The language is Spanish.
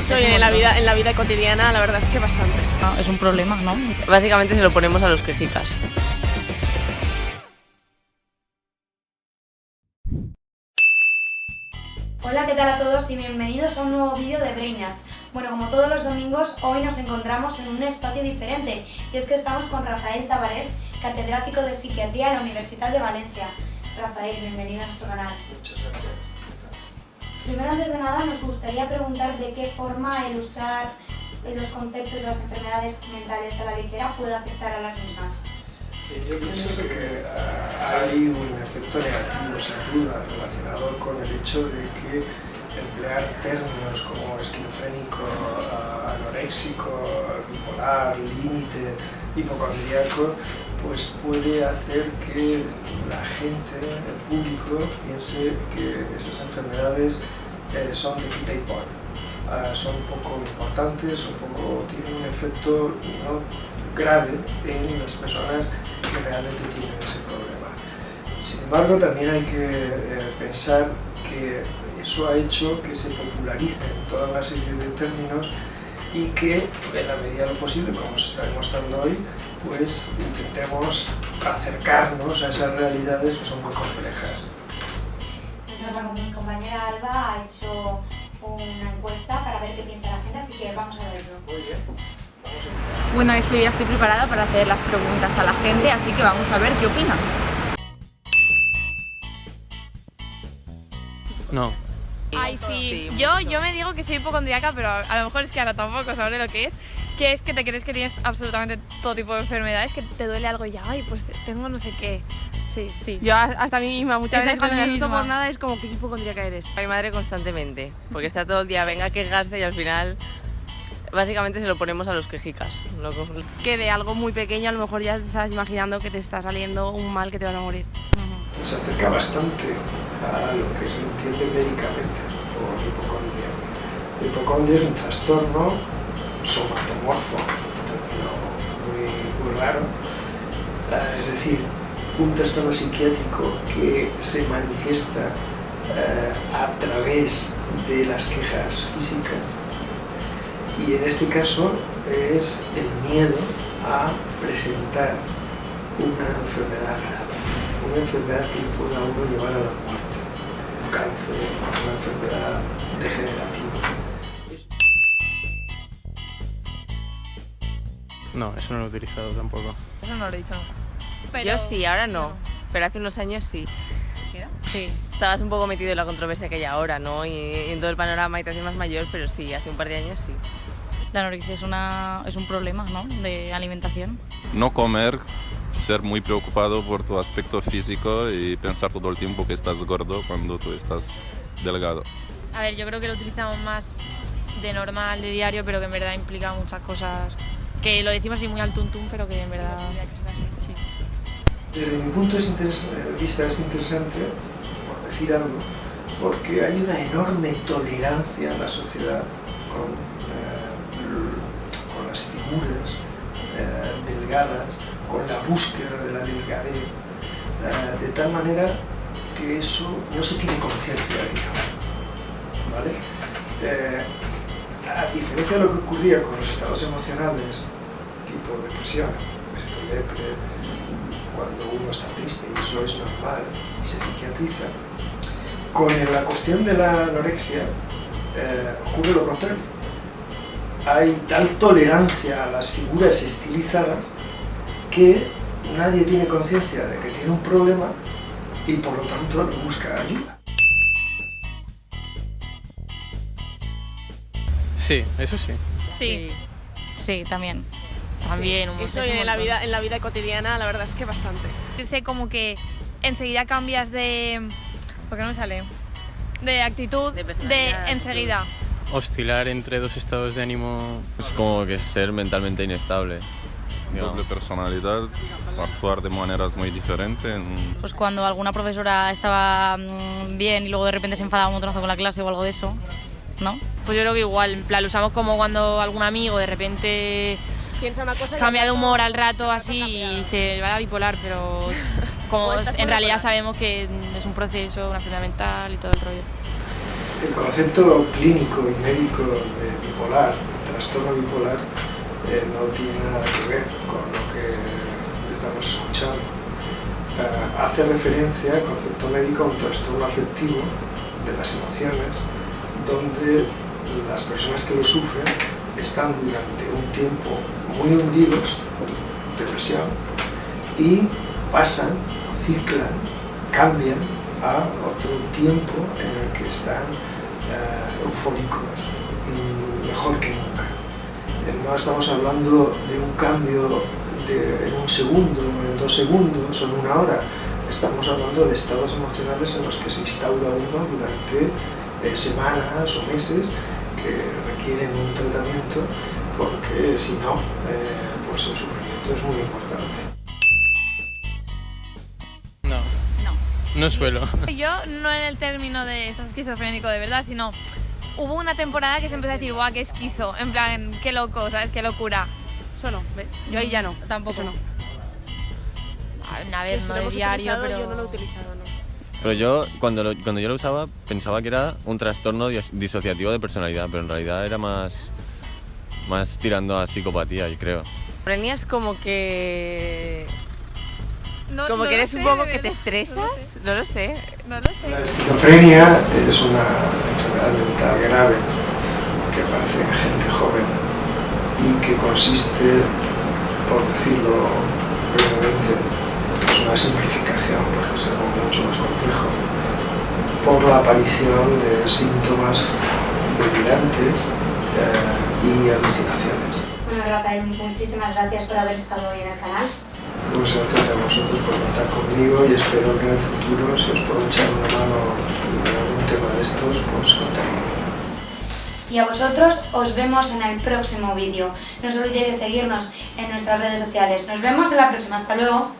Eso en la vida cotidiana, la verdad es que bastante. No, es un problema, ¿no? Básicamente se lo ponemos a los quejicas. Hola, ¿qué tal a todos y bienvenidos a un nuevo vídeo de Brainats? Bueno, como todos los domingos, hoy nos encontramos en un espacio diferente y es que estamos con Rafael Tavares, catedrático de Psiquiatría en la Universidad de Valencia. Rafael, bienvenido a nuestro canal. Muchas gracias. Primero, antes de nada, nos gustaría preguntar de qué forma el usar los conceptos de las enfermedades mentales a la ligera puede afectar a las mismas. Yo pienso que hay un efecto negativo, sin duda, relacionado con el hecho de que emplear términos como esquizofrénico, anoréxico, bipolar, límite, hipocondríaco, pues puede hacer que la gente, el público, piense que esas enfermedades son de quita y pon. Son poco importantes o tienen un efecto no grave en las personas que realmente tienen ese problema. Sin embargo, también hay que pensar que eso ha hecho que se popularicen toda una serie de términos y que, en la medida de lo posible, como se está demostrando hoy, pues intentemos acercarnos a esas realidades que son muy complejas. Mi compañera Alba ha hecho una encuesta para ver qué piensa la gente, así que vamos a verlo. Muy bien. Bueno, yo ya estoy preparada para hacer las preguntas a la gente, así que vamos a ver qué opinan. No. Ay, sí. Yo me digo que soy hipocondríaca, pero a lo mejor es que ahora tampoco sabré lo que es que te crees que tienes absolutamente todo tipo de enfermedades, que te duele algo y ya, ay, pues tengo no sé qué. Sí. Yo hasta a mí misma muchas veces cuando me asusto misma. por nada es como, ¿qué hipocondríaca eres? A mi madre constantemente, porque está todo el día, venga a quejarse y al final básicamente se lo ponemos a los quejicas. Que de algo muy pequeño a lo mejor ya te estás imaginando que te está saliendo un mal que te van a morir. Se acerca bastante a lo que se entiende médicamente por hipocondria. La hipocondria es un trastorno somatomorfo, es un término muy raro, es decir, un trastorno psiquiátrico que se manifiesta a través de las quejas físicas, y en este caso es el miedo a presentar una enfermedad grave, una enfermedad que le pueda a uno llevar a la muerte, un cáncer, una enfermedad degenerativa. No, eso no lo he utilizado tampoco. Eso no lo he dicho nunca. Pero... Yo sí, ahora no, pero hace unos años sí. Sí, estabas un poco metido en la controversia que hay ahora, ¿no? Y en todo el panorama y te haces más mayor, pero sí, hace un par de años sí. La anorexia es un problema, ¿no? De alimentación. No comer, ser muy preocupado por tu aspecto físico y pensar todo el tiempo que estás gordo cuando tú estás delgado. A ver, yo creo que lo utilizamos más de normal, de diario, pero que en verdad implica muchas cosas que lo decimos así muy al tuntún, pero que en verdad sí. Desde mi punto de vista es interesante, por decir algo, porque hay una enorme tolerancia en la sociedad con las figuras delgadas, con la búsqueda de la delgadez, de tal manera que eso no se tiene conciencia de ello, ¿vale? A diferencia de lo que ocurría con los estados emocionales tipo depresión, depre, cuando uno está triste y eso es normal y se psiquiatriza, con la cuestión de la anorexia ocurre lo contrario. Hay tal tolerancia a las figuras estilizadas que nadie tiene conciencia de que tiene un problema y por lo tanto busca ayuda. Sí, eso sí. Sí, también. También, eso en la vida cotidiana, la verdad es que bastante. Sé como que enseguida cambias de... ¿Por qué no me sale? De actitud, de enseguida. Oscilar entre dos estados de ánimo. Es como que ser mentalmente inestable. Doble personalidad, actuar de maneras muy diferentes. Pues cuando alguna profesora estaba bien y luego de repente se enfadaba un montonazo con la clase o algo de eso, ¿no? Pues yo creo que igual, en plan, lo usamos como cuando algún amigo de repente piensa una cosa, cambia de humor al rato así y dice, vaya bipolar, pero como en realidad sabemos que es un proceso, una enfermedad mental y todo el rollo. El concepto clínico y médico de bipolar, trastorno bipolar, no tiene nada que ver con lo que estamos escuchando. Hace referencia al concepto médico a un trastorno afectivo de las emociones, donde las personas que lo sufren están durante un tiempo muy hundidos, depresión, y pasan, ciclan, cambian a otro tiempo en el que están eufóricos, mejor que nunca. No estamos hablando de un cambio en un segundo, en 2 segundos o en 1 hora. Estamos hablando de estados emocionales en los que se instaura uno durante semanas o meses que requieren un tratamiento, porque si no, pues el sufrimiento es muy importante. No suelo. Yo no en el término de estás esquizofrénico de verdad, sino hubo una temporada que se empezó a decir, guau, qué esquizo, en plan, qué loco, ¿sabes? Qué locura. Eso no, ¿ves? Yo ahí ya no. Tampoco. Eso no. A ver, no de diario, pero... Yo no lo he utilizado, no. Pero yo, cuando yo lo usaba, pensaba que era un trastorno disociativo de personalidad, pero en realidad era más tirando a psicopatía, yo creo. Esquizofrenia es como que... No, Como no que lo eres sé, un poco de que te verdad, estresas, no lo sé. No lo sé. La esquizofrenia es una enfermedad mental grave que aparece en gente joven y que consiste, por decirlo brevemente, es una simplificación porque es algo mucho más complejo, por la aparición de síntomas delirantes y alucinaciones. Bueno, Rafael, muchísimas gracias por haber estado hoy en el canal. Muchas gracias a vosotros por contar conmigo y espero que en el futuro, si os puedo echar una mano en algún tema de estos, pues contad conmigo. Y a vosotros os vemos en el próximo vídeo. No os olvidéis de seguirnos en nuestras redes sociales. Nos vemos en la próxima. Hasta luego.